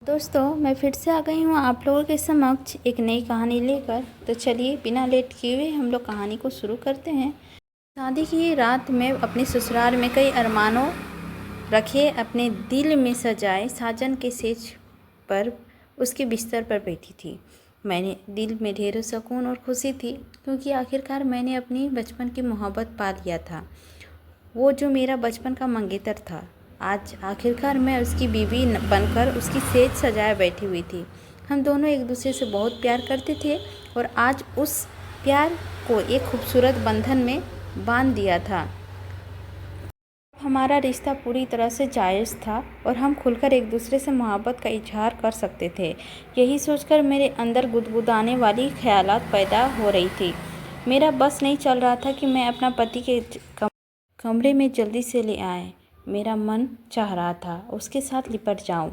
दोस्तों, मैं फिर से आ गई हूँ आप लोगों के समक्ष एक नई कहानी लेकर। तो चलिए बिना लेट किए हुए हम लोग कहानी को शुरू करते हैं। शादी की रात में अपने ससुराल में कई अरमानों रखे अपने दिल में सजाए साजन के सेज पर उसके बिस्तर पर बैठी थी। मैंने दिल में ढेरों सुकून और खुशी थी, क्योंकि आखिरकार मैंने अपनी बचपन की मोहब्बत पा लिया था। वो जो मेरा बचपन का मंगेतर था, आज आखिरकार मैं उसकी बीवी बनकर उसकी सेज सजाए बैठी हुई थी। हम दोनों एक दूसरे से बहुत प्यार करते थे और आज उस प्यार को एक खूबसूरत बंधन में बांध दिया था। हमारा रिश्ता पूरी तरह से जायज़ था और हम खुलकर एक दूसरे से मोहब्बत का इजहार कर सकते थे। यही सोचकर मेरे अंदर गुदगुदाने वाली ख्यालात पैदा हो रही थी। मेरा बस नहीं चल रहा था कि मैं अपना पति के कमरे में जल्दी से ले आए। मेरा मन चाह रहा था उसके साथ लिपट जाऊं,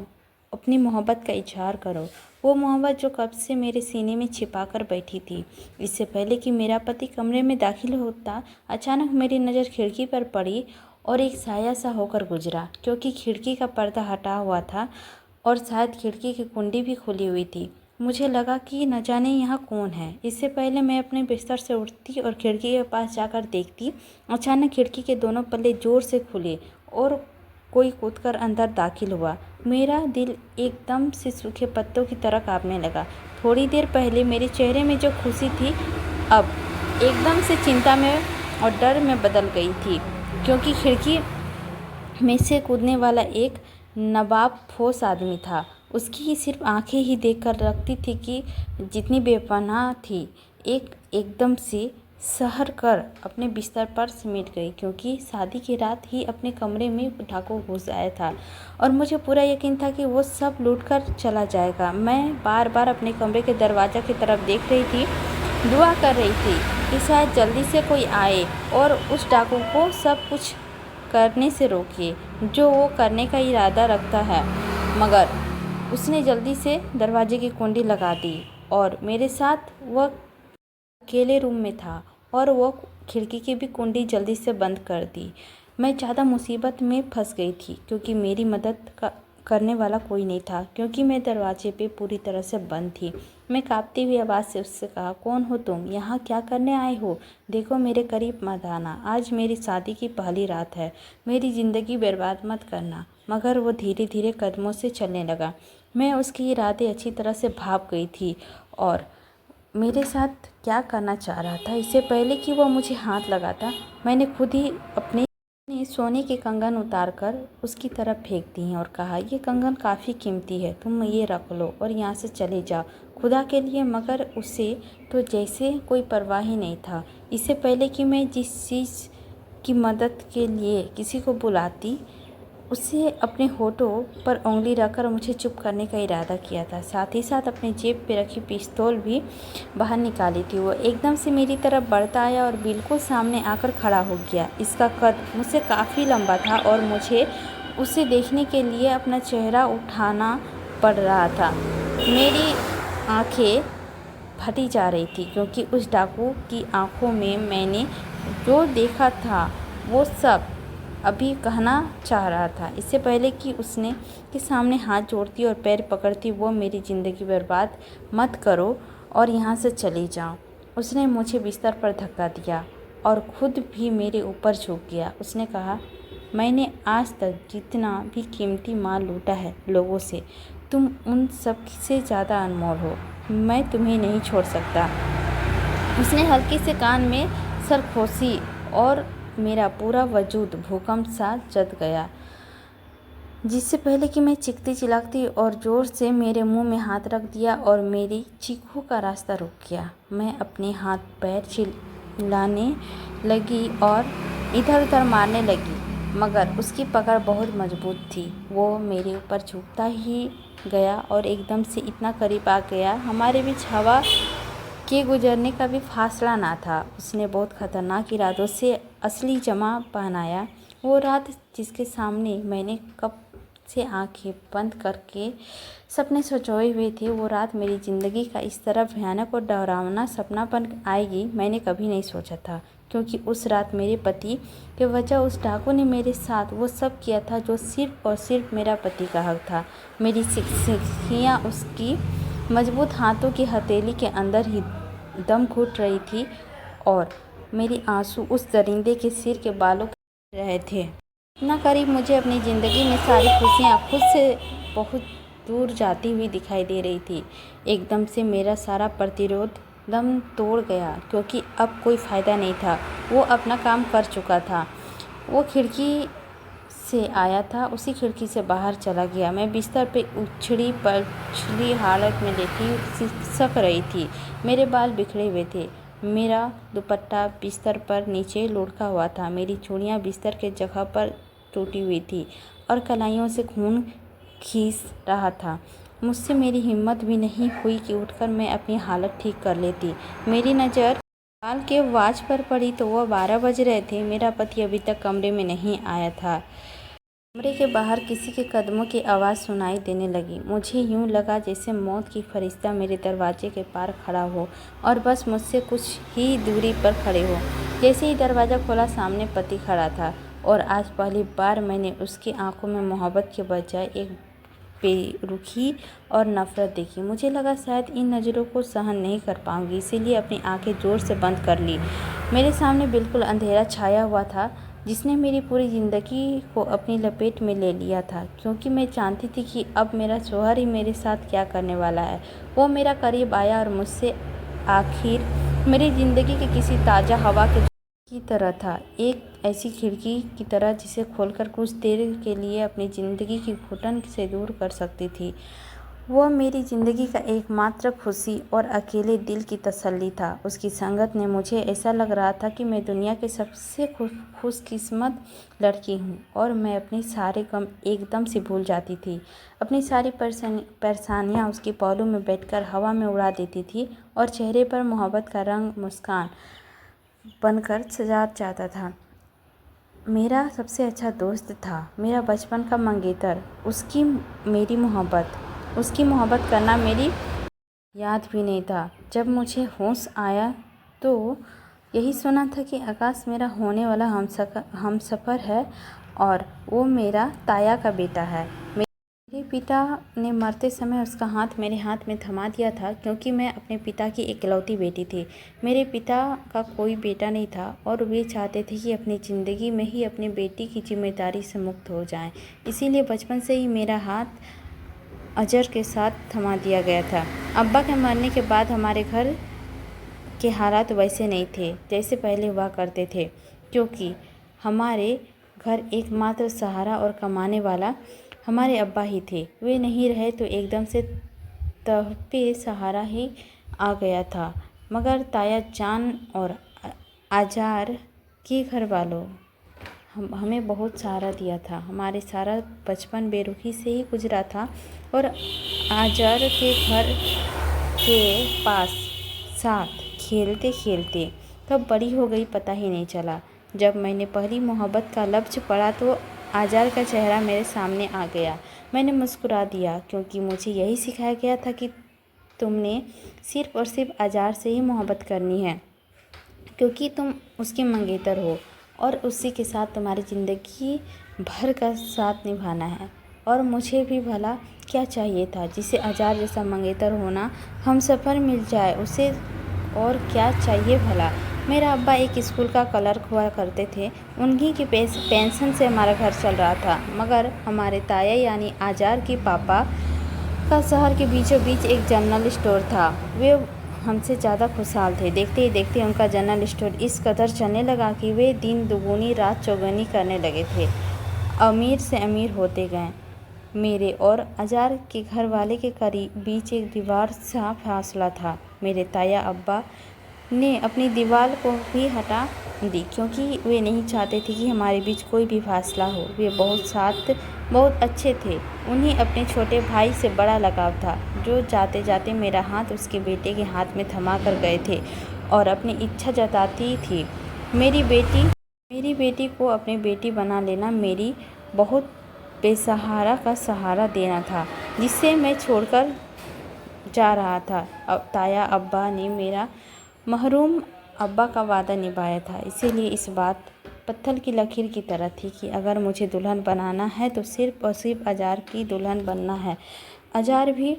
अपनी मोहब्बत का इजहार करो, वो मोहब्बत जो कब से मेरे सीने में छिपा कर बैठी थी। इससे पहले कि मेरा पति कमरे में दाखिल होता, अचानक मेरी नज़र खिड़की पर पड़ी और एक साया सा होकर गुजरा, क्योंकि खिड़की का पर्दा हटा हुआ था और शायद खिड़की की कुंडी भी खुली हुई थी। मुझे लगा कि न जाने यहाँ कौन है। इससे पहले मैं अपने बिस्तर से उठती और खिड़की के पास जाकर देखती, अचानक खिड़की के दोनों पल्ले ज़ोर से खुले और कोई कूदकर अंदर दाखिल हुआ। मेरा दिल एकदम से सूखे पत्तों की तरह कांपने लगा। थोड़ी देर पहले मेरे चेहरे में जो खुशी थी, अब एकदम से चिंता में और डर में बदल गई थी, क्योंकि खिड़की में से कूदने वाला एक नवाबपोश आदमी था। उसकी सिर्फ आंखें ही देखकर लगती थी कि जितनी बेपनाह थी, एकदम से सहर कर अपने बिस्तर पर सिमट गई, क्योंकि शादी की रात ही अपने कमरे में डाकू घुस आया था और मुझे पूरा यकीन था कि वो सब लूट कर चला जाएगा। मैं बार बार अपने कमरे के दरवाज़ा की तरफ देख रही थी, दुआ कर रही थी कि शायद जल्दी से कोई आए और उस डाकू को सब कुछ करने से रोकिए जो वो करने का इरादा रखता है। मगर उसने जल्दी से दरवाजे की कुंडी लगा दी और मेरे साथ वह अकेले रूम में था और वो खिड़की की भी कुंडी जल्दी से बंद कर दी। मैं ज़्यादा मुसीबत में फंस गई थी, क्योंकि मेरी मदद करने वाला कोई नहीं था, क्योंकि मैं दरवाजे पे पूरी तरह से बंद थी। मैं कांपती हुई आवाज़ से उससे कहा, कौन हो तुम? यहाँ क्या करने आए हो? देखो, मेरे करीब मत आना। आज मेरी शादी की पहली रात है, मेरी ज़िंदगी बर्बाद मत करना। मगर वो धीरे धीरे कदमों से चलने लगा। मैं उसके इरादे अच्छी तरह से भाप गई थी और मेरे साथ क्या करना चाह रहा था। इससे पहले कि वह मुझे हाथ लगाता, मैंने खुद ही अपने सोने के कंगन उतारकर उसकी तरफ फेंक दी और कहा, ये कंगन काफ़ी कीमती है, तुम ये रख लो और यहाँ से चले जाओ, खुदा के लिए। मगर उसे तो जैसे कोई परवाह ही नहीं था। इससे पहले कि मैं जिस चीज़ की मदद के लिए किसी को बुलाती, उससे अपने होठों पर उंगली रखकर मुझे चुप करने का इरादा किया था। साथ ही साथ अपने जेब पे रखी पिस्तौल भी बाहर निकाली थी। वो एकदम से मेरी तरफ बढ़ता आया और बिल्कुल सामने आकर खड़ा हो गया। इसका कद मुझसे काफ़ी लंबा था और मुझे उसे देखने के लिए अपना चेहरा उठाना पड़ रहा था। मेरी आंखें फटी जा रही थी, क्योंकि उस डाकू की आंखों में मैंने जो देखा था वो सब अभी कहना चाह रहा था। इससे पहले कि उसने के सामने हाथ जोड़ती और पैर पकड़ती, वो मेरी ज़िंदगी बर्बाद मत करो और यहाँ से चली जाओ। उसने मुझे बिस्तर पर धक्का दिया और खुद भी मेरे ऊपर झुक गया। उसने कहा, मैंने आज तक जितना भी कीमती माल लूटा है लोगों से, तुम उन सब से ज़्यादा अनमोल हो। मैं तुम्हें नहीं छोड़ सकता। उसने हल्के से कान में सरखोसी और मेरा पूरा वजूद भूकंप सा जत गया। जिससे पहले कि मैं चीखती चिल्लाती और ज़ोर से मेरे मुंह में हाथ रख दिया और मेरी चीखों का रास्ता रुक गया। मैं अपने हाथ पैर चिल्लाने लगी और इधर उधर मारने लगी, मगर उसकी पकड़ बहुत मजबूत थी। वो मेरे ऊपर झुकता ही गया और एकदम से इतना करीब आ गया, हमारे बीच हवा के गुजरने का भी फासला ना था। उसने बहुत ख़तरनाक इरादों से असली जमा पहनाया। वो रात जिसके सामने मैंने कब से आंखें बंद करके सपने सोचोए हुए थे। वो रात मेरी ज़िंदगी का इस तरह भयानक और डरावना सपना बन आएगी मैंने कभी नहीं सोचा था, क्योंकि उस रात मेरे पति के वजह उस डाकू ने मेरे साथ वो सब किया था जो सिर्फ और सिर्फ मेरा पति का हक था। मेरी सिक्कियाँ उसकी मजबूत हाथों की हथेली के अंदर ही दम घुट रही थी और मेरे आंसू उस दरिंदे के सिर के बालों के रहे थे। इतना करीब मुझे अपनी ज़िंदगी में सारी खुशियाँ खुद से बहुत दूर जाती हुई दिखाई दे रही थी। एकदम से मेरा सारा प्रतिरोध दम तोड़ गया, क्योंकि अब कोई फ़ायदा नहीं था। वो अपना काम कर चुका था। वो खिड़की से आया था, उसी खिड़की से बाहर चला गया। मैं बिस्तर पे उछड़ी पछड़ी हालत में लेटी सिसक रही थी। मेरे बाल बिखरे हुए थे। मेरा दुपट्टा बिस्तर पर नीचे लुढ़का हुआ था। मेरी चूड़ियाँ बिस्तर के जगह पर टूटी हुई थी और कलाइयों से खून खींच रहा था। मुझसे मेरी हिम्मत भी नहीं हुई कि उठकर मैं अपनी हालत ठीक कर लेती। मेरी नज़र काल के वॉच पर पड़ी तो वह 12 बज रहे थे। मेरा पति अभी तक कमरे में नहीं आया था। कमरे के बाहर किसी के कदमों की आवाज़ सुनाई देने लगी। मुझे यूं लगा जैसे मौत की फरिश्ता मेरे दरवाजे के पार खड़ा हो और बस मुझसे कुछ ही दूरी पर खड़े हो। जैसे ही दरवाज़ा खोला, सामने पति खड़ा था और आज पहली बार मैंने उसकी आंखों में मोहब्बत के बजाय एक बेरुखी और नफ़रत देखी। मुझे लगा शायद इन नज़रों को सहन नहीं कर पाऊंगी, इसीलिए अपनी आंखें ज़ोर से बंद कर ली। मेरे सामने बिल्कुल अंधेरा छाया हुआ था, जिसने मेरी पूरी ज़िंदगी को अपनी लपेट में ले लिया था, क्योंकि मैं जानती थी कि अब मेरा शौहर ही मेरे साथ क्या करने वाला है। वो मेरा करीब आया और मुझसे आखिर मेरी ज़िंदगी के किसी ताज़ा हवा की तरह था, एक ऐसी खिड़की की तरह जिसे खोलकर कुछ देर के लिए अपनी ज़िंदगी की घुटन से दूर कर सकती थी। वह मेरी ज़िंदगी का एकमात्र खुशी और अकेले दिल की तसल्ली था। उसकी संगत ने मुझे ऐसा लग रहा था कि मैं दुनिया की सबसे खुशकिस्मत लड़की हूँ और मैं अपने सारे गम एकदम से भूल जाती थी। अपनी सारी परेशानियाँ उसके पहलू में बैठकर हवा में उड़ा देती थी और चेहरे पर मोहब्बत का रंग मुस्कान बनकर सजा जाता था। मेरा सबसे अच्छा दोस्त था, मेरा बचपन का मंगेतर। उसकी मोहब्बत करना मेरी याद भी नहीं था। जब मुझे होश आया तो यही सुना था कि आकाश मेरा होने वाला हमसफ़र है और वो मेरा ताया का बेटा है। मेरे पिता ने मरते समय उसका हाथ मेरे हाथ में थमा दिया था, क्योंकि मैं अपने पिता की इकलौती बेटी थी। मेरे पिता का कोई बेटा नहीं था और वे चाहते थे कि अपनी ज़िंदगी में ही अपनी बेटी की जिम्मेदारी से मुक्त हो जाएं। इसीलिए बचपन से ही मेरा हाथ अजर के साथ थमा दिया गया था। अब्बा के मरने के बाद हमारे घर के हालात वैसे नहीं थे जैसे पहले हुआ करते थे, क्योंकि हमारे घर एकमात्र सहारा और कमाने वाला हमारे अब्बा ही थे। वे नहीं रहे तो एकदम से तहपे सहारा ही आ गया था। मगर ताया जान और आजार के घर वालों हमें बहुत सहारा दिया था। हमारे सारा बचपन बेरुखी से ही गुजरा था और आजार के घर के पास साथ खेलते खेलते कब बड़ी हो गई पता ही नहीं चला। जब मैंने पहली मोहब्बत का लफ्ज़ पढ़ा तो आजार का चेहरा मेरे सामने आ गया। मैंने मुस्कुरा दिया, क्योंकि मुझे यही सिखाया गया था कि तुमने सिर्फ़ और सिर्फ आजार से ही मोहब्बत करनी है, क्योंकि तुम उसके मंगेतर हो और उसी के साथ तुम्हारी ज़िंदगी भर का साथ निभाना है। और मुझे भी भला क्या चाहिए था जिसे आजार जैसा मंगेतर होना हमसफ़र मिल जाए, उसे और क्या चाहिए भला। मेरा अब्बा एक स्कूल का क्लर्क हुआ करते थे। उन्हीं की पेंशन से हमारा घर चल रहा था। मगर हमारे ताया यानी आजार के पापा का शहर के बीचों बीच एक जनरल स्टोर था। वे हमसे ज़्यादा खुशहाल थे। देखते ही देखते उनका जनरल स्टोर इस कदर चलने लगा कि वे दिन दुगुनी रात चौगुनी करने लगे थे। अमीर से अमीर होते गए। मेरे और आजार के घर वाले के बीच एक दीवार सा फासला था। मेरे ताया अब्बा ने अपनी दीवार को भी हटा दी, क्योंकि वे नहीं चाहते थे कि हमारे बीच कोई भी फासला हो। वे बहुत अच्छे थे। उन्हें अपने छोटे भाई से बड़ा लगाव था, जो जाते जाते मेरा हाथ उसके बेटे के हाथ में थमा कर गए थे और अपनी इच्छा जताती थी। मेरी बेटी को अपनी बेटी बना लेना मेरी बहुत बेसहारा का सहारा देना था जिसे मैं छोड़कर जा रहा था। अब ताया अब्बा ने मेरा महरूम अब्बा का वादा निभाया था, इसीलिए इस बात पत्थर की लकीर की तरह थी कि अगर मुझे दुल्हन बनाना है तो सिर्फ और सिर्फ अजार की दुल्हन बनना है। अजार भी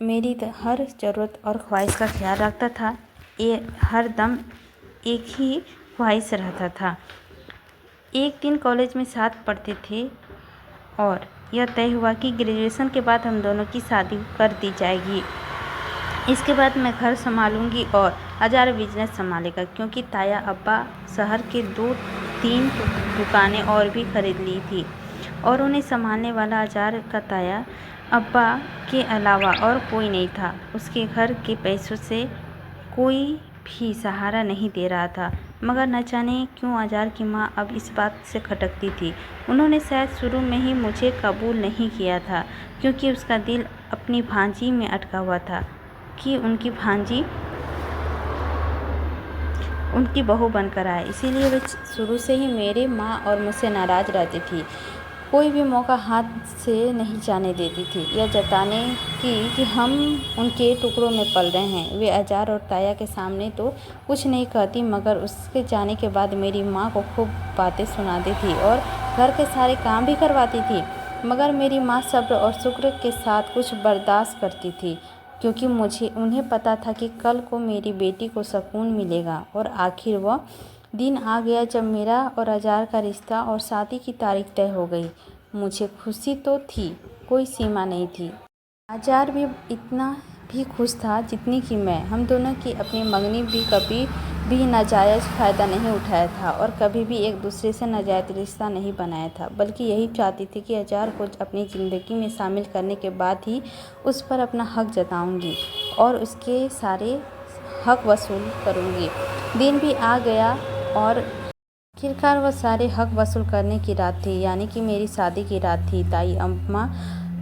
मेरी हर ज़रूरत और ख्वाहिश का ख्याल रखता था। ये हर दम एक ही ख्वाहिश रहता था। एक दिन कॉलेज में साथ पढ़ते थे और यह तय हुआ कि ग्रेजुएशन के बाद हम दोनों की शादी कर दी जाएगी। इसके बाद मैं घर संभालूंगी और अजार बिजनेस संभालेगा, क्योंकि ताया अब्बा शहर के 2-3 दुकानें और भी खरीद ली थी और उन्हें संभालने वाला अजार का ताया अब्बा के अलावा और कोई नहीं था। उसके घर के पैसों से कोई भी सहारा नहीं दे रहा था। मगर न जाने क्यों अजार की माँ अब इस बात से खटकती थी। उन्होंने शायद शुरू में ही मुझे कबूल नहीं किया था, क्योंकि उसका दिल अपनी भांजी में अटका हुआ था कि उनकी भांजी उनकी बहू बनकर आए। इसीलिए वे शुरू से ही मेरे माँ और मुझसे नाराज़ रहती थी। कोई भी मौका हाथ से नहीं जाने देती थी, यह जताने कि हम उनके टुकड़ों में पल रहे हैं। वे अजार और ताया के सामने तो कुछ नहीं कहती, मगर उसके जाने के बाद मेरी माँ को खूब बातें सुनाती थी और घर के सारे काम भी करवाती थी। मगर मेरी माँ सब्र और शुक्र के साथ कुछ बर्दाश्त करती थी, क्योंकि उन्हें पता था कि कल को मेरी बेटी को सुकून मिलेगा। और आखिर वह दिन आ गया जब मेरा और अजार का रिश्ता और शादी की तारीख तय हो गई। मुझे खुशी तो थी, कोई सीमा नहीं थी। अजार भी इतना भी खुश था जितनी कि मैं। हम दोनों की अपनी मंगनी भी कभी भी नाजायज़ फ़ायदा नहीं उठाया था और कभी भी एक दूसरे से नाजायज़ रिश्ता नहीं बनाया था, बल्कि यही चाहती थी कि अजार को अपनी ज़िंदगी में शामिल करने के बाद ही उस पर अपना हक जताऊंगी और उसके सारे हक वसूल करूंगी। दिन भी आ गया और आखिरकार वह सारे हक वसूल करने की रात थी, यानी कि मेरी शादी की रात थी। ताई अम्मा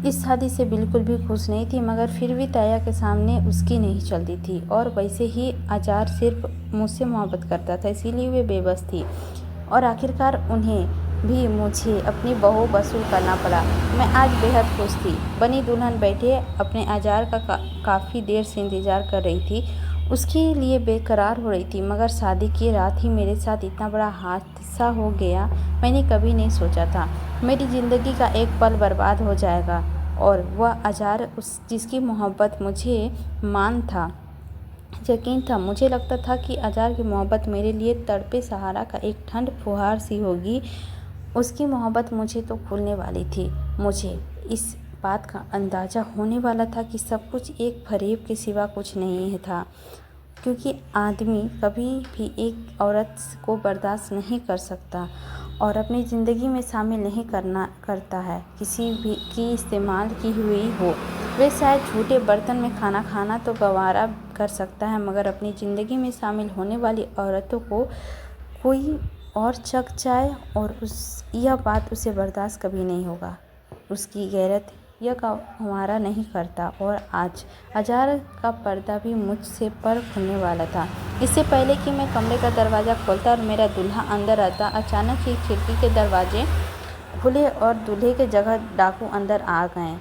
इस शादी से बिल्कुल भी खुश नहीं थी, मगर फिर भी ताया के सामने उसकी नहीं चलती थी। और वैसे ही अजार सिर्फ मुझसे मोहब्बत करता था, इसीलिए वे बेबस थी और आखिरकार उन्हें भी मुझे अपनी बहू वसूल करना पड़ा। मैं आज बेहद खुश थी। बनी दुल्हन बैठे अपने अजार का काफ़ी देर से इंतज़ार कर रही थी, उसके लिए बेकरार हो रही थी। मगर शादी की रात ही मेरे साथ इतना बड़ा हादसा हो गया, मैंने कभी नहीं सोचा था। मेरी ज़िंदगी का एक पल बर्बाद हो जाएगा और वह अजार जिसकी मोहब्बत मुझे मान था, यकीन था। मुझे लगता था कि अजार की मोहब्बत मेरे लिए तड़पे सहारा का एक ठंड फुहार सी होगी। उसकी मोहब्बत मुझे तो भूलने वाली थी। मुझे इस बात का अंदाज़ा होने वाला था कि सब कुछ एक फरेब के सिवा कुछ नहीं था, क्योंकि आदमी कभी भी एक औरत को बर्दाश्त नहीं कर सकता और अपनी ज़िंदगी में शामिल नहीं करता है किसी भी की इस्तेमाल की हुई हो। वे शायद झूठे बर्तन में खाना खाना तो गवारा कर सकता है, मगर अपनी ज़िंदगी में शामिल होने वाली औरतों को कोई और चख जाए और यह बात उसे बर्दाश्त कभी नहीं होगा। उसकी गैरत यह गवारा नहीं करता। और आज अजार का पर्दा भी मुझसे पर खुलने वाला था। इससे पहले कि मैं कमरे का दरवाज़ा खोलता और मेरा दूल्हा अंदर आता, अचानक ही खिड़की के दरवाजे खुले और दूल्हे के जगह डाकू अंदर आ गए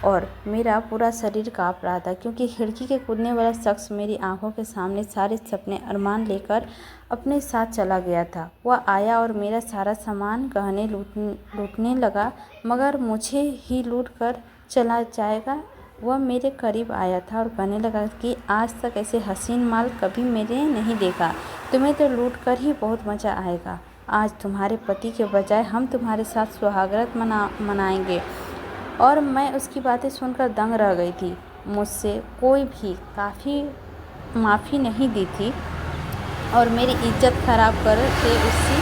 और मेरा पूरा शरीर काँप रहा था, क्योंकि खिड़की के कूदने वाला शख्स मेरी आंखों के सामने सारे सपने अरमान लेकर अपने साथ चला गया था। वह आया और मेरा सारा सामान गहने लूटने लगा, मगर मुझे ही लूट कर चला जाएगा। वह मेरे करीब आया था और कहने लगा कि आज तक ऐसे हसीन माल कभी मैंने नहीं देखा। तुम्हें तो लूट कर ही बहुत मज़ा आएगा। आज तुम्हारे पति के बजाय हम तुम्हारे साथ सुहागरात मनाएंगे। और मैं उसकी बातें सुनकर दंग रह गई थी। मुझसे कोई भी माफ़ी नहीं दी थी और मेरी इज्जत खराब करके उसी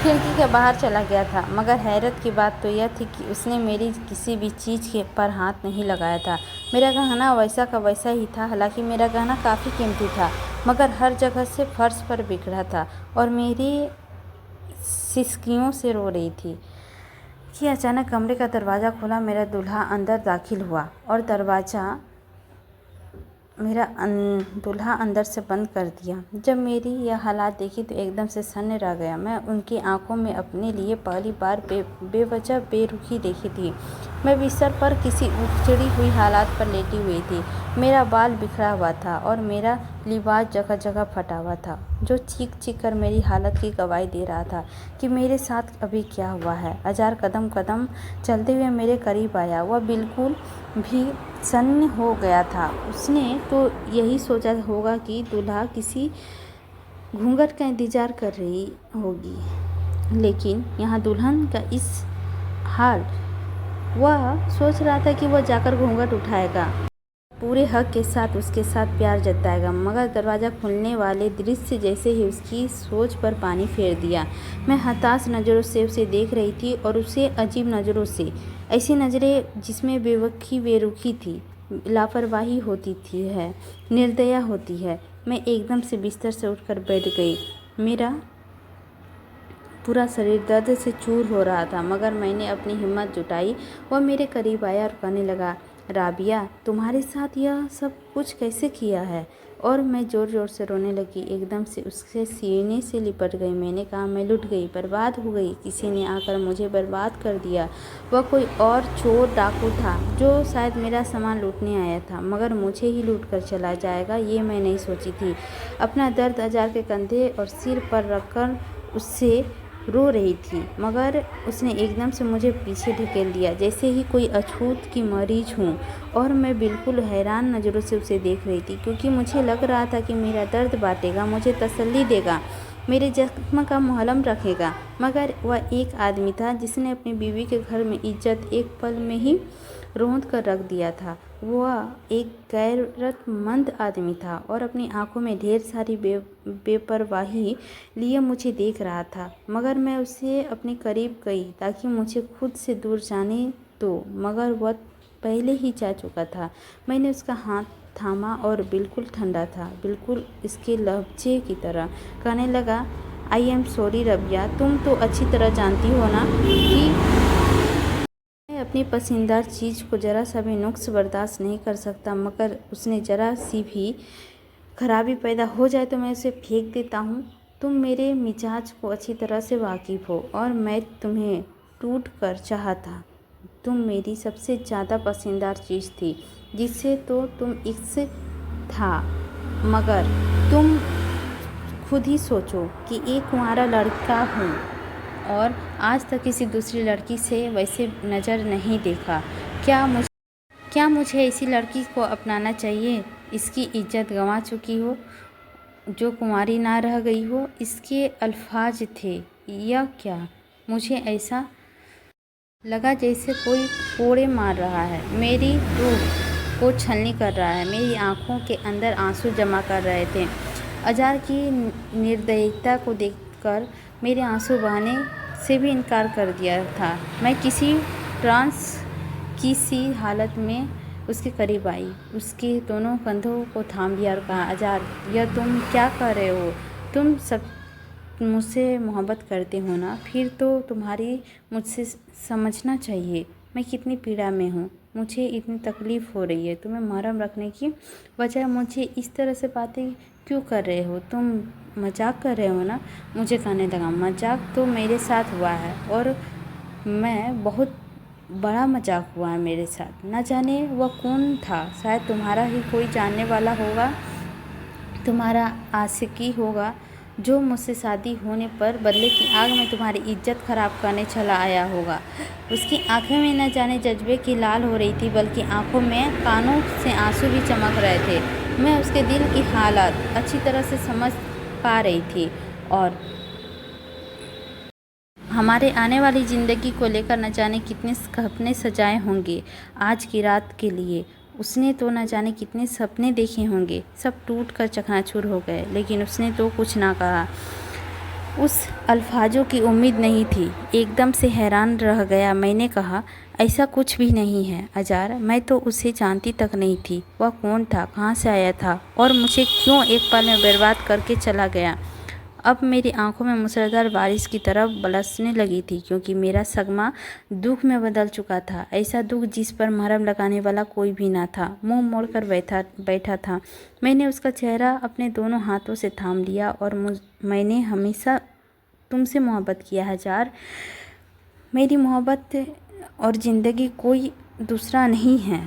खिड़की के बाहर चला गया था। मगर हैरत की बात तो यह थी कि उसने मेरी किसी भी चीज़ के पर हाथ नहीं लगाया था। मेरा गहना वैसा का वैसा ही था। हालांकि मेरा गहना काफ़ी कीमती था, मगर हर जगह से फर्श पर बिखरा था और मेरी सिसकियों से रो रही थी कि अचानक कमरे का दरवाज़ा खुला। मेरा दूल्हा अंदर दाखिल हुआ और दरवाज़ा मेरा दूल्हा अंदर से बंद कर दिया। जब मेरी यह हालात देखी तो एकदम से सन्न रह गया। मैं उनकी आंखों में अपने लिए पहली बार बेवजह बेरुखी देखी थी। मैं बिस्तर पर किसी उजड़ी हुई हालात पर लेटी हुई थी। मेरा बाल बिखरा हुआ था और मेरा लिबास जगह जगह फटा हुआ था, जो चीख चीख कर मेरी हालत की गवाही दे रहा था कि मेरे साथ अभी क्या हुआ है। अजार कदम कदम चलते हुए मेरे करीब आया। वह बिल्कुल भी सन्न हो गया था। उसने तो यही सोचा होगा कि दूल्हा किसी घूंघट का इंतजार कर रही होगी, लेकिन यहाँ दुल्हन का इस हाल, वह सोच रहा था कि वह जाकर घूंघट उठाएगा, पूरे हक के साथ उसके साथ प्यार जताएगा। मगर दरवाज़ा खुलने वाले दृश्य जैसे ही उसकी सोच पर पानी फेर दिया। मैं हताश नज़रों से उसे देख रही थी, और उसे अजीब नज़रों से, ऐसी नज़रें जिसमें बेरुखी थी, लापरवाही होती थी है, निर्दया होती है। मैं एकदम से बिस्तर से उठकर बैठ गई। मेरा पूरा शरीर दर्द से चूर हो रहा था, मगर मैंने अपनी हिम्मत जुटाई। वह मेरे करीब आया और कहने लगा, राबिया, तुम्हारे साथ यह सब कुछ कैसे किया है? और मैं ज़ोर ज़ोर से रोने लगी। एकदम से उसके सीने से लिपट गई। मैंने कहा, मैं लुट गई, बर्बाद हो गई। किसी ने आकर मुझे बर्बाद कर दिया। वह कोई और चोर डाकू था जो शायद मेरा सामान लूटने आया था, मगर मुझे ही लूट कर चला जाएगा, ये मैं नहीं सोची थी। अपना दर्द अजार के कंधे और सिर पर रखकर उससे रो रही थी, मगर उसने एकदम से मुझे पीछे ढकेल दिया, जैसे ही कोई अछूत की मरीज हूँ। और मैं बिल्कुल हैरान नज़रों से उसे देख रही थी, क्योंकि मुझे लग रहा था कि मेरा दर्द बांटेगा, मुझे तसल्ली देगा, मेरे जख्म का मलहम रखेगा। मगर वह एक आदमी था जिसने अपनी बीवी के घर में इज्जत एक पल में ही रौंद कर रख दिया था। वह एक गैरतमंद आदमी था और अपनी आंखों में ढेर सारी बेपरवाही लिए मुझे देख रहा था। मगर मैं उसे अपने करीब गई ताकि मुझे खुद से दूर जाने दो, मगर वह पहले ही जा चुका था। मैंने उसका हाथ थामा और बिल्कुल ठंडा था, बिल्कुल इसके लहजे की तरह। कहने लगा, आई एम सॉरी रबिया, तुम तो अच्छी तरह जानती हो ना कि मैं अपनी पसंदीदा चीज़ को ज़रा सा भी नुक्स बर्दाश्त नहीं कर सकता, मगर उसने ज़रा सी भी खराबी पैदा हो जाए तो मैं उसे फेंक देता हूँ। तुम मेरे मिजाज को अच्छी तरह से वाकिफ़ हो, और मैं तुम्हें टूट कर चाहा था। तुम मेरी सबसे ज़्यादा पसंदीदा चीज़ थी, जिससे तो तुम इश्क था। मगर तुम खुद ही सोचो कि एक कुंवारा लड़का हूँ और आज तक किसी दूसरी लड़की से वैसे नज़र नहीं देखा। क्या मुझे ऐसी लड़की को अपनाना चाहिए? इसकी इज्जत गंवा चुकी हो, जो कुंवारी ना रह गई हो। इसके अल्फाज थे, यह क्या? मुझे ऐसा लगा जैसे कोई कोड़े मार रहा है, मेरी रूह को छलनी कर रहा है, मेरी आंखों के अंदर आंसू जमा कर रहे थे। अजार की निर्दयता को देखकर मेरे आंसू बहाने से भी इनकार कर दिया था। मैं किसी ट्रांस की सी हालत में उसके करीब आई, उसके दोनों कंधों को थाम लिया और कहा, अजार, यह तुम क्या कर रहे हो? तुम सब मुझसे मोहब्बत करते हो ना? फिर तो तुम्हारी मुझसे समझना चाहिए मैं कितनी पीड़ा में हूँ, मुझे इतनी तकलीफ़ हो रही है। तुम्हें महरम रखने की बजाय मुझे इस तरह से बातें क्यों कर रहे हो? तुम मजाक कर रहे हो ना? मुझे कहने लगा, मजाक तो मेरे साथ हुआ है, और मैं बहुत बड़ा मजाक हुआ है मेरे साथ। न जाने वह कौन था, शायद तुम्हारा ही कोई जानने वाला होगा, तुम्हारा आशिकी होगा, जो मुझसे शादी होने पर बदले की आग में तुम्हारी इज्जत खराब करने चला आया होगा। उसकी आंखें में न जाने जज्बे की लाल हो रही थी, बल्कि आंखों में कानों से आंसू भी चमक रहे थे। मैं उसके दिल की हालत अच्छी तरह से समझ पा रही थी, और हमारे आने वाली ज़िंदगी को लेकर न जाने कितने सपने सजाए होंगे। आज की रात के लिए उसने तो न जाने कितने सपने देखे होंगे, सब टूट कर चकनाचूर हो गए, लेकिन उसने तो कुछ ना कहा। उस अल्फाजों की उम्मीद नहीं थी। एकदम से हैरान रह गया। मैंने कहा, ऐसा कुछ भी नहीं है अजार, मैं तो उसे जानती तक नहीं थी। वह कौन था, कहाँ से आया था, और मुझे क्यों एक पल में बर्बाद करके चला गया? अब मेरी आंखों में मूसलाधार बारिश की तरह बरसने लगी थी, क्योंकि मेरा सगमा दुख में बदल चुका था। ऐसा दुख जिस पर मरहम लगाने वाला कोई भी ना था। मुंह मोड़कर बैठा था। मैंने उसका चेहरा अपने दोनों हाथों से थाम लिया। और मैंने हमेशा तुमसे मोहब्बत किया हजार। मेरी मोहब्बत और ज़िंदगी कोई दूसरा नहीं है।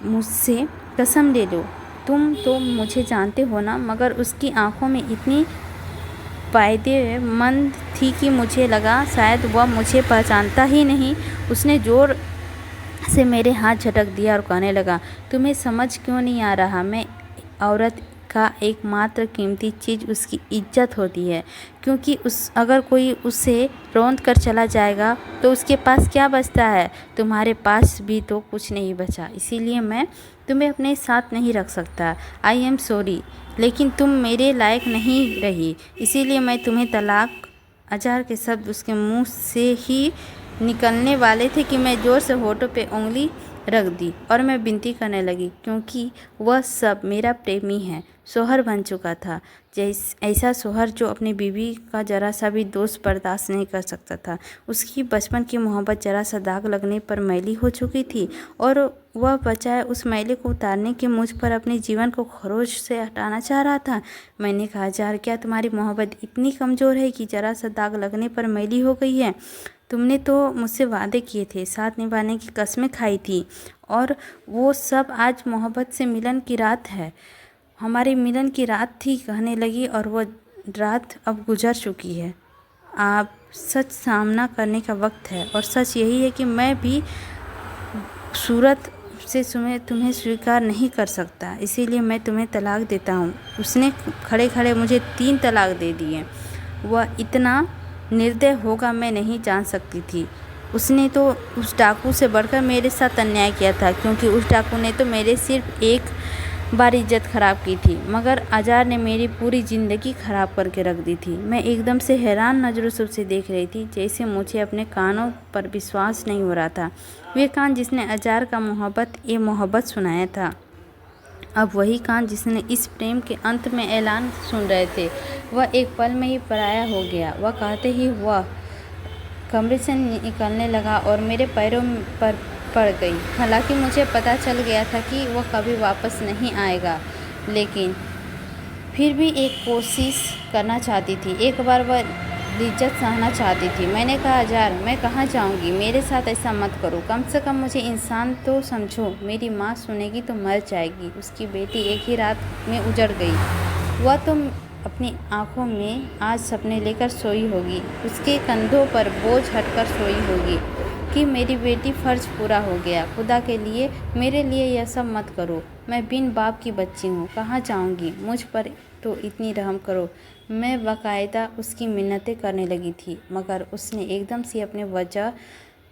मुझसे कसम ले लो। तुम तो मुझे जानते हो ना, मगर उसकी आंखों में इतनी फायदेमंद थी कि मुझे लगा शायद वह मुझे पहचानता ही नहीं। उसने ज़ोर से मेरे हाथ झटक दिया और कहने लगा, तुम्हें समझ क्यों नहीं आ रहा? मैं औरत का एकमात्र कीमती चीज़ उसकी इज्जत होती है, क्योंकि अगर कोई उसे रौंद कर चला जाएगा तो उसके पास क्या बचता है? तुम्हारे पास भी तो कुछ नहीं बचा। इसीलिए मैं तुम्हें अपने साथ नहीं रख सकता। आई एम सॉरी, लेकिन तुम मेरे लायक नहीं रही। इसीलिए मैं तुम्हें तलाक। अजहर के शब्द उसके मुंह से ही निकलने वाले थे कि मैं ज़ोर से होठों पे उंगली रख दी और मैं विनती करने लगी, क्योंकि वह सब मेरा प्रेमी है, शौहर बन चुका था। ऐसा शौहर जो अपनी बीवी का जरा सा भी दोष बर्दाश्त नहीं कर सकता था। उसकी बचपन की मोहब्बत जरा सा दाग लगने पर मैली हो चुकी थी, और वह बचाए उस मैले को उतारने के मुझ पर अपने जीवन को खरोच से हटाना चाह रहा था। मैंने कहा, अजहर, क्या तुम्हारी मोहब्बत इतनी कमज़ोर है कि जरा सा दाग लगने पर मैली हो गई है? तुमने तो मुझसे वादे किए थे, साथ निभाने की कस्में खाई थी, और वो सब आज मोहब्बत से मिलन की रात है। हमारे मिलन की रात थी, कहने लगी, और वो रात अब गुजर चुकी है। आप सच सामना करने का वक्त है, और सच यही है कि मैं भी सूरत से तुम्हें स्वीकार नहीं कर सकता। इसीलिए मैं तुम्हें तलाक देता हूँ। उसने खड़े खड़े मुझे 3 तलाक दे दिए। वह इतना निर्दय होगा मैं नहीं जान सकती थी। उसने तो उस डाकू से बढ़कर मेरे साथ अन्याय किया था, क्योंकि उस डाकू ने तो मेरे सिर्फ एक बार इज्जत ख़राब की थी, मगर अजहर ने मेरी पूरी ज़िंदगी ख़राब करके रख दी थी। मैं एकदम से हैरान नज़रों से उसे देख रही थी, जैसे मुझे अपने कानों पर विश्वास नहीं हो रहा था। वे कान जिसने अजहर का मोहब्बत सुनाया था, अब वही कान जिसने इस प्रेम के अंत में ऐलान सुन रहे थे, वह एक पल में ही पराया हो गया। वह कहते ही वह कमरे से निकलने लगा और मेरे पैरों पर पड़ गई। हालांकि मुझे पता चल गया था कि वह कभी वापस नहीं आएगा, लेकिन फिर भी एक कोशिश करना चाहती थी। एक बार वह लिज्जत सहना चाहती थी। मैंने कहा, अजहर, मैं कहाँ जाऊँगी? मेरे साथ ऐसा मत करो। कम से कम मुझे इंसान तो समझो। मेरी माँ सुनेगी तो मर जाएगी। उसकी बेटी एक ही रात में उजड़ गई। वह तो अपनी आँखों में आज सपने लेकर सोई होगी। उसके कंधों पर बोझ हटकर सोई होगी कि मेरी बेटी फ़र्ज पूरा हो गया। खुदा के लिए मेरे लिए यह सब मत करो। मैं बिन बाप की बच्ची हूँ, कहाँ जाऊँगी? मुझ पर तो इतनी रहम करो। मैं बाकायदा उसकी मिन्नतें करने लगी थी, मगर उसने एकदम से अपने वजह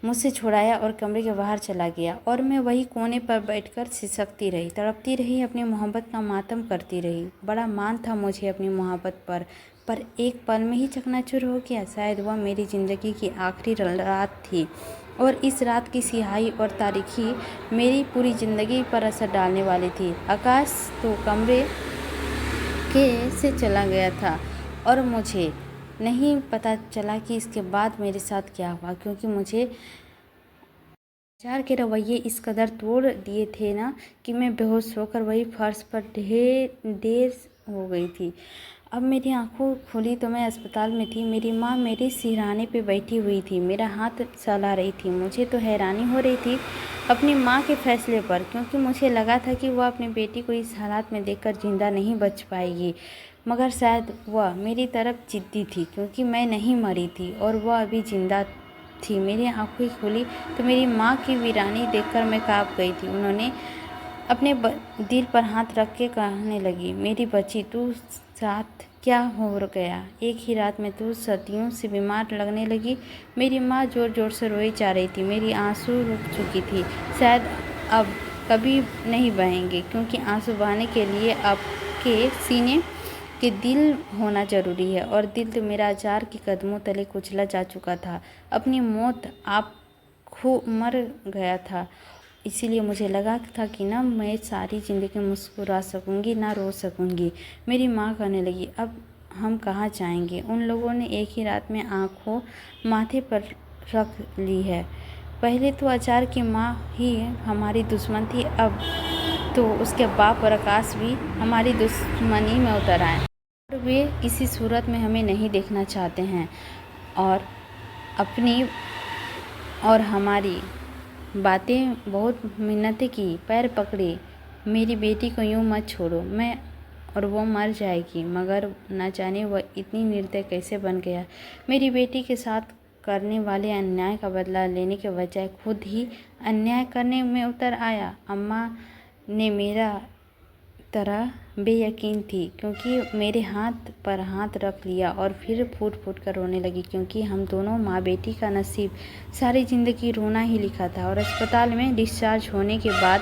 मुझसे छुड़ाया और कमरे के बाहर चला गया। और मैं वही कोने पर बैठकर सिसकती रही, तड़पती रही, अपनी मोहब्बत का मातम करती रही। बड़ा मान था मुझे अपनी मोहब्बत पर एक पल में ही चकनाचूर हो गया। शायद वह मेरी ज़िंदगी की आखिरी रात थी, और इस रात की सियाही और तारीकी मेरी पूरी ज़िंदगी पर असर डालने वाली थी। आकाश तो कमरे से चला गया था, और मुझे नहीं पता चला कि इसके बाद मेरे साथ क्या हुआ, क्योंकि मुझे अजहर के रवैये इस कदर तोड़ दिए थे ना कि मैं बेहोश होकर वही फर्श पर देर हो गई थी। अब मेरी आंखों खुली तो मैं अस्पताल में थी। मेरी माँ मेरे सिरहाने पे बैठी हुई थी, मेरा हाथ सहला रही थी। मुझे तो हैरानी हो रही थी अपनी माँ के फैसले पर, क्योंकि मुझे लगा था कि वह अपनी बेटी को इस हालात में देखकर जिंदा नहीं बच पाएगी। मगर शायद वह मेरी तरफ जिद्दी थी, क्योंकि मैं नहीं मरी थी और वह अभी जिंदा थी। मेरी आंखें खुली तो मेरी माँ की वीरानी देखकर मैं काँप गई थी। उन्होंने अपने दिल पर हाथ रख के कहने लगी, मेरी बच्ची, तू साथ क्या हो गया? एक ही रात में तू सदियों से बीमार लगने लगी। मेरी माँ जोर जोर से रोई जा रही थी। मेरी आंसू रुक चुकी थी, शायद अब कभी नहीं बहेंगे, क्योंकि आंसू बहाने के लिए आपके सीने के दिल होना ज़रूरी है, और दिल तो मेरा अजहर के कदमों तले कुचला जा चुका था। अपनी मौत आप मर गया था। इसीलिए मुझे लगा था कि ना मैं सारी ज़िंदगी मुस्कुरा सकूंगी, ना रो सकूंगी। मेरी माँ कहने लगी, अब हम कहाँ जाएंगे। उन लोगों ने एक ही रात में आंखों माथे पर रख ली है। पहले तो अचार की माँ ही हमारी दुश्मन थी, अब तो उसके बाप और आकाश भी हमारी दुश्मनी में उतर आए और वे किसी सूरत में हमें नहीं देखना चाहते हैं और अपनी और हमारी बातें बहुत मिन्नतें की, पैर पकड़े, मेरी बेटी को यूँ मत छोड़ो, मैं और वो मर जाएगी। मगर न जाने वह इतनी निर्दय कैसे बन गया। मेरी बेटी के साथ करने वाले अन्याय का बदला लेने के बजाय खुद ही अन्याय करने में उतर आया। अम्मा ने मेरा तरह बेयकीन थी क्योंकि मेरे हाथ पर हाथ रख लिया और फिर फूट फूट कर रोने लगी क्योंकि हम दोनों माँ बेटी का नसीब सारी ज़िंदगी रोना ही लिखा था। और अस्पताल में डिस्चार्ज होने के बाद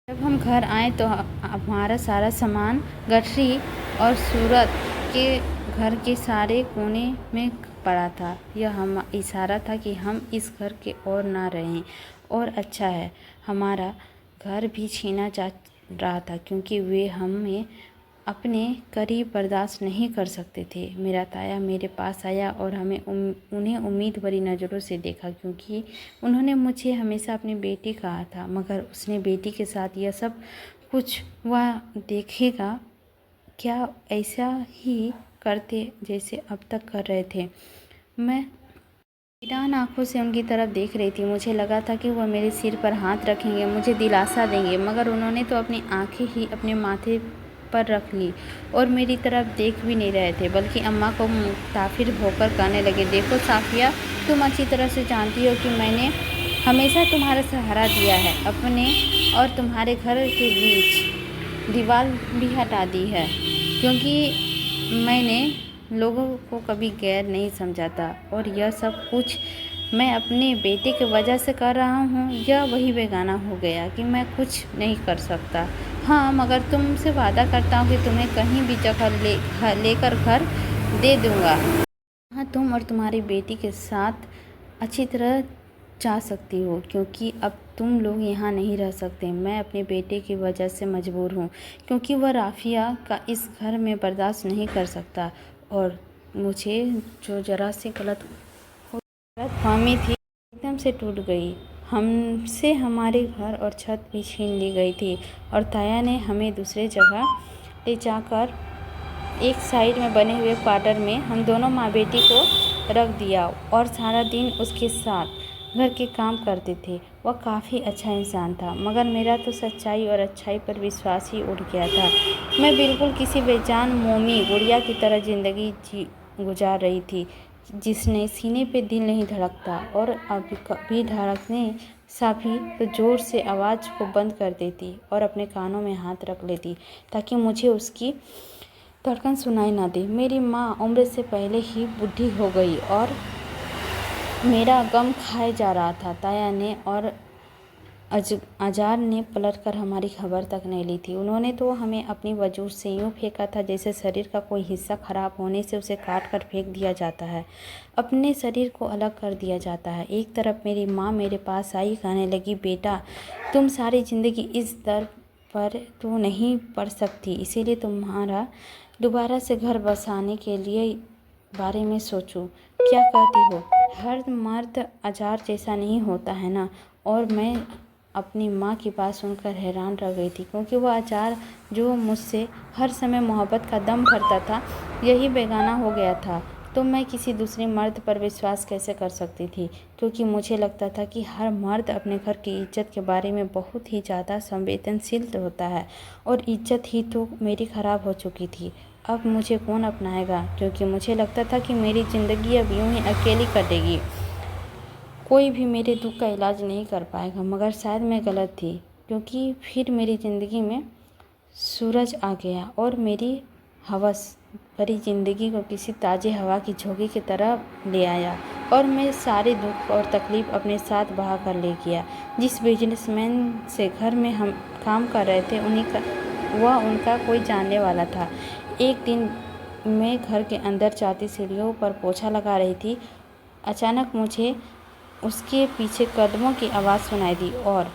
जब हम घर आए तो हमारा सारा सामान गठरी और सूरत के घर के सारे कोने में पड़ा था। यह हम इशारा था कि हम इस घर के और ना रहें और अच्छा है। हमारा घर भी छीना जा रहा था क्योंकि वे हमें अपने करीब बर्दाश्त नहीं कर सकते थे। मेरा ताया मेरे पास आया और उन्हें उम्मीद भरी नज़रों से देखा क्योंकि उन्होंने मुझे हमेशा अपनी बेटी कहा था, मगर उसने बेटी के साथ यह सब कुछ वह देखेगा क्या ऐसा ही करते जैसे अब तक कर रहे थे। मैं ईरान आँखों से उनकी तरफ देख रही थी। मुझे लगा था कि वह मेरे सिर पर हाथ रखेंगे, मुझे दिलासा देंगे, मगर उन्होंने तो अपनी आंखें ही अपने माथे पर रख ली और मेरी तरफ देख भी नहीं रहे थे, बल्कि अम्मा को मुताफिर होकर कहने लगे, देखो साफिया, तुम अच्छी तरह से जानती हो कि मैंने हमेशा तुम्हारा सहारा दिया है। अपने और तुम्हारे घर के बीच दीवार भी हटा दी है क्योंकि मैंने लोगों को कभी गैर नहीं समझा था और यह सब कुछ मैं अपने बेटे की वजह से कर रहा हूँ। यह वही बेगाना हो गया कि मैं कुछ नहीं कर सकता। हाँ, मगर तुमसे वादा करता हूँ कि तुम्हें कहीं भी जगह लेकर घर दे दूँगा। हाँ, तुम और तुम्हारी बेटी के साथ अच्छी तरह जा सकती हो क्योंकि अब तुम लोग यहाँ नहीं रह सकते। मैं अपने बेटे की वजह से मजबूर हूँ क्योंकि वह राफिया का इस घर में बर्दाश्त नहीं कर सकता और मुझे जो ज़रा सी गलतफहमी थी एकदम से टूट गई। हमसे हमारे घर और छत भी छीन ली गई थी और ताया ने हमें दूसरे जगह ले जाकर एक साइड में बने हुए क्वार्टर में हम दोनों माँ बेटी को रख दिया और सारा दिन उसके साथ घर के काम करते थे। वह काफ़ी अच्छा इंसान था, मगर मेरा तो सच्चाई और अच्छाई पर विश्वास ही उठ गया था। मैं बिल्कुल किसी बेजान मोमी गुड़िया की तरह ज़िंदगी गुजार रही थी जिसने सीने पे दिल नहीं धड़कता और अभी कभी धड़कने सा भी तो ज़ोर से आवाज़ को बंद कर देती और अपने कानों में हाथ रख लेती ताकि मुझे उसकी धड़कन सुनाई ना दे। मेरी माँ उम्र से पहले ही बूढ़ी हो गई और मेरा गम खाए जा रहा था। ताया ने और अजार ने पलटकर हमारी खबर तक नहीं ली थी। उन्होंने तो हमें अपनी वजूद से यूँ फेंका था जैसे शरीर का कोई हिस्सा खराब होने से उसे काट कर फेंक दिया जाता है, अपने शरीर को अलग कर दिया जाता है। एक तरफ मेरी माँ मेरे पास आई, कहने लगी, बेटा तुम सारी ज़िंदगी इस दर पर तो नहीं पड़ सकती, इसीलिए तुम्हारा दोबारा से घर बसाने के लिए बारे में सोचो। क्या कहती हो? हर मर्द अजार जैसा नहीं होता है ना। और मैं अपनी माँ की बात सुनकर हैरान रह गई थी क्योंकि वह अजार जो मुझसे हर समय मोहब्बत का दम भरता था यही बेगाना हो गया था। तो मैं किसी दूसरे मर्द पर विश्वास कैसे कर सकती थी क्योंकि मुझे लगता था कि हर मर्द अपने घर की इज्जत के बारे में बहुत ही ज़्यादा संवेदनशील होता है और इज्जत ही तो मेरी ख़राब हो चुकी थी। अब मुझे कौन अपनाएगा क्योंकि मुझे लगता था कि मेरी ज़िंदगी अब यूँ ही अकेली कटेगी, कोई भी मेरे दुख का इलाज नहीं कर पाएगा। मगर शायद मैं गलत थी क्योंकि फिर मेरी ज़िंदगी में सूरज आ गया और मेरी हवस भरी ज़िंदगी को किसी ताज़े हवा की झोंके की तरह ले आया और मैं सारे दुख और तकलीफ़ अपने साथ बहा कर ले गया। जिस बिजनेसमैन से घर में हम काम कर रहे थे वह उनका कोई जानने वाला था। एक दिन मैं घर के अंदर जाती सीढ़ियों पर पोछा लगा रही थी। अचानक मुझे उसके पीछे कदमों की आवाज़ सुनाई दी और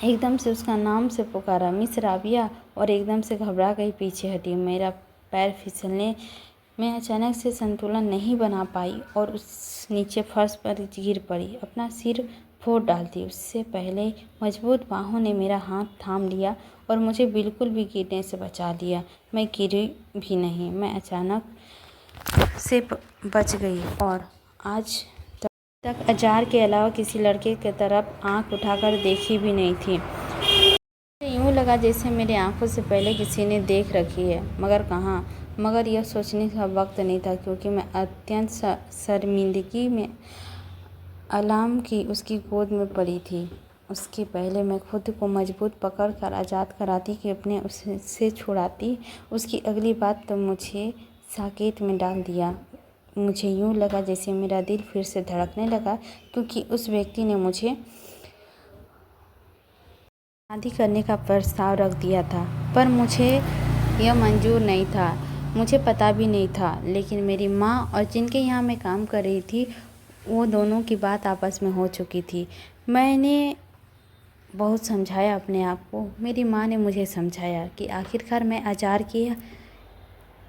एकदम से उसका नाम से पुकारा, मिस राबिया, और एकदम से घबरा गई, पीछे हटी। मेरा पैर फिसलने मैं अचानक से संतुलन नहीं बना पाई और उस नीचे फर्श पर गिर पड़ी, अपना सिर फोड़ डालती। उससे पहले मजबूत बाहों ने मेरा हाथ थाम लिया और मुझे बिल्कुल भी गिरने से बचा लिया। मैं गिरी भी नहीं, मैं अचानक से बच गई और आज तक अजार के अलावा किसी लड़के की तरफ आंख उठाकर देखी भी नहीं थी। मुझे यूँ लगा जैसे मेरी आंखों से पहले किसी ने देख रखी है, मगर कहाँ। मगर यह सोचने का वक्त नहीं था, क्योंकि मैं अत्यंत शर्मिंदगी में अलार्म की उसकी गोद में पड़ी थी। उसके पहले मैं खुद को मजबूत पकड़ कर आज़ाद कराती कि अपने उससे छुड़ाती, उसकी अगली बात तो मुझे साकेत में डाल दिया। मुझे यूँ लगा जैसे मेरा दिल फिर से धड़कने लगा, क्योंकि उस व्यक्ति ने मुझे शादी करने का प्रस्ताव रख दिया था। पर मुझे यह मंजूर नहीं था, मुझे पता भी नहीं था। लेकिन मेरी माँ और जिनके यहाँ मैं काम कर रही थी, वो दोनों की बात आपस में हो चुकी थी। मैंने बहुत समझाया अपने आप को। मेरी माँ ने मुझे समझाया कि आखिरकार मैं अजार की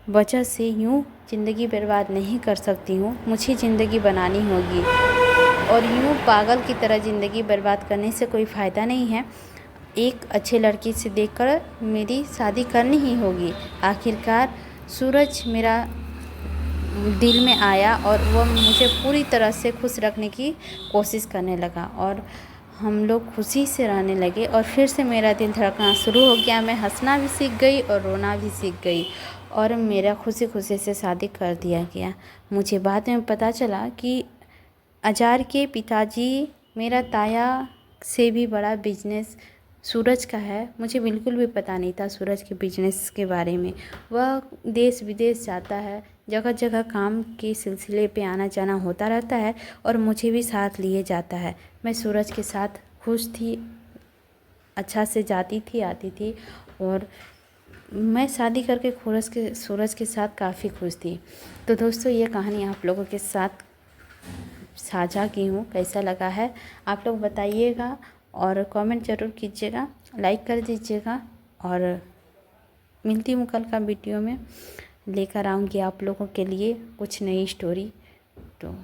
वजह से यूँ ज़िंदगी बर्बाद नहीं कर सकती हूँ, मुझे ज़िंदगी बनानी होगी और यूँ पागल की तरह ज़िंदगी बर्बाद करने से कोई फ़ायदा नहीं है। एक अच्छे लड़की से देखकर मेरी शादी करनी ही होगी। आखिरकार सूरज मेरा दिल में आया और वह मुझे पूरी तरह से खुश रखने की कोशिश करने लगा और हम लोग खुशी से रहने लगे और फिर से मेरा दिल धड़कना शुरू हो गया। मैं हंसना भी सीख गई और रोना भी सीख गई और मेरा खुशी खुशी से शादी कर दिया गया। मुझे बाद में पता चला कि अजार के पिताजी मेरा ताया से भी बड़ा बिजनेस सूरज का है। मुझे बिल्कुल भी पता नहीं था सूरज के बिजनेस के बारे में। वह देश विदेश जाता है, जगह जगह काम के सिलसिले पे आना जाना होता रहता है और मुझे भी साथ लिए जाता है। मैं सूरज के साथ खुश थी, अच्छा से जाती थी आती थी और मैं शादी करके सूरज के साथ काफ़ी खुश थी। तो दोस्तों, ये कहानी आप लोगों के साथ साझा की हूँ। कैसा लगा है आप लोग बताइएगा और कमेंट ज़रूर कीजिएगा, लाइक कर दीजिएगा और मिलती हूँ कल का वीडियो में। लेकर आऊँगी आप लोगों के लिए कुछ नई स्टोरी। तो